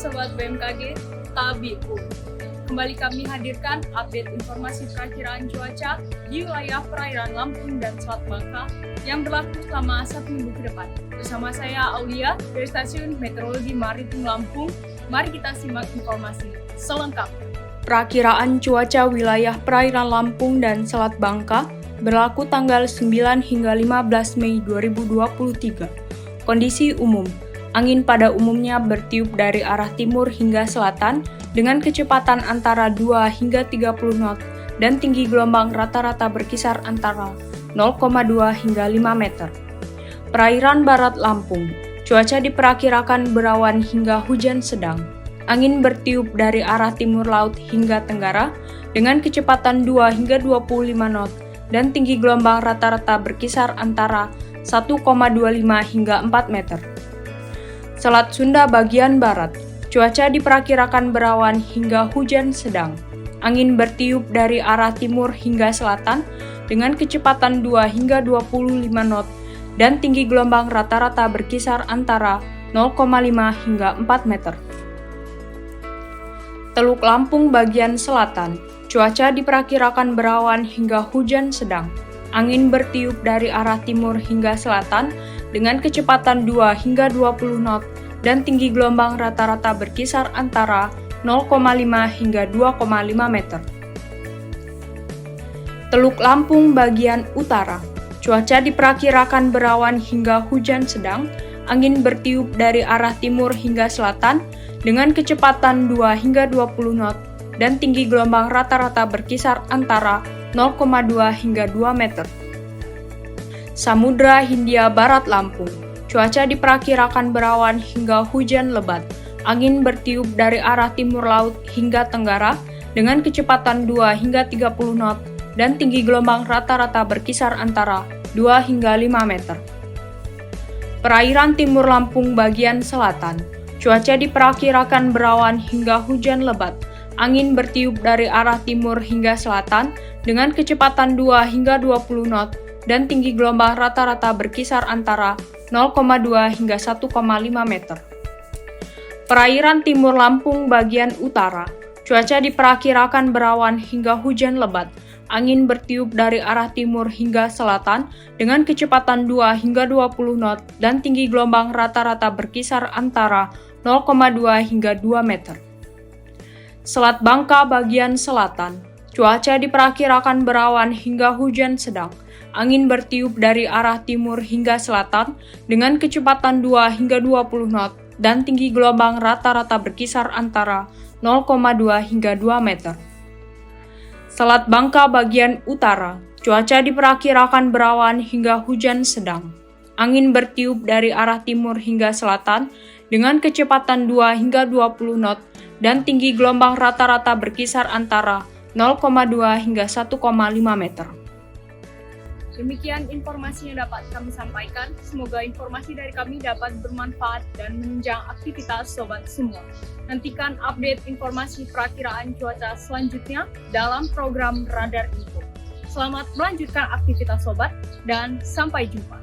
Sobat BMKG, Tabiku. Kembali kami hadirkan update informasi perakiraan cuaca di wilayah perairan Lampung dan Selat Bangka yang berlaku selama 1 minggu ke depan. Bersama saya Aulia dari Stasiun Meteorologi Maritim Lampung. Mari kita simak informasi selengkapnya. Perakiraan cuaca wilayah perairan Lampung dan Selat Bangka berlaku tanggal 9 hingga 15 Mei 2023. Kondisi umum. Angin pada umumnya bertiup dari arah timur hingga selatan dengan kecepatan antara 2 hingga 30 knot dan tinggi gelombang rata-rata berkisar antara 0,2 hingga 5 meter. Perairan barat Lampung, cuaca diperkirakan berawan hingga hujan sedang. Angin bertiup dari arah timur laut hingga tenggara dengan kecepatan 2 hingga 25 knot dan tinggi gelombang rata-rata berkisar antara 1,25 hingga 4 meter. Selat Sunda bagian barat, cuaca diperkirakan berawan hingga hujan sedang. Angin bertiup dari arah timur hingga selatan dengan kecepatan 2 hingga 25 knot dan tinggi gelombang rata-rata berkisar antara 0,5 hingga 4 meter. Teluk Lampung bagian selatan, cuaca diperkirakan berawan hingga hujan sedang. Angin bertiup dari arah timur hingga selatan dengan kecepatan 2 hingga 20 knot dan tinggi gelombang rata-rata berkisar antara 0,5 hingga 2,5 meter. Teluk Lampung bagian utara, cuaca diperkirakan berawan hingga hujan sedang, angin bertiup dari arah timur hingga selatan dengan kecepatan 2 hingga 20 knot dan tinggi gelombang rata-rata berkisar antara 0,2 hingga 2 meter. Samudra Hindia Barat Lampung, cuaca diperkirakan berawan hingga hujan lebat. Angin bertiup dari arah timur laut hingga tenggara dengan kecepatan 2 hingga 30 knot dan tinggi gelombang rata-rata berkisar antara 2 hingga 5 meter. Perairan timur Lampung bagian selatan, cuaca diperkirakan berawan hingga hujan lebat. Angin bertiup dari arah timur hingga selatan dengan kecepatan 2 hingga 20 knot dan tinggi gelombang rata-rata berkisar antara 0,2 hingga 1,5 meter. Perairan timur Lampung bagian utara, cuaca diperkirakan berawan hingga hujan lebat. Angin bertiup dari arah timur hingga selatan dengan kecepatan 2 hingga 20 knot dan tinggi gelombang rata-rata berkisar antara 0,2 hingga 2 meter. Selat Bangka bagian selatan, cuaca diperkirakan berawan hingga hujan sedang. Angin bertiup dari arah timur hingga selatan dengan kecepatan 2 hingga 20 knot dan tinggi gelombang rata-rata berkisar antara 0,2 hingga 2 meter. Selat Bangka bagian utara, cuaca diperkirakan berawan hingga hujan sedang. Angin bertiup dari arah timur hingga selatan dengan kecepatan 2 hingga 20 knot dan tinggi gelombang rata-rata berkisar antara 0,2 hingga 1,5 meter. Demikian informasi yang dapat kami sampaikan. Semoga informasi dari kami dapat bermanfaat dan menunjang aktivitas sobat semua. Nantikan update informasi perakiraan cuaca selanjutnya dalam program Radar Info. Selamat melanjutkan aktivitas sobat dan sampai jumpa.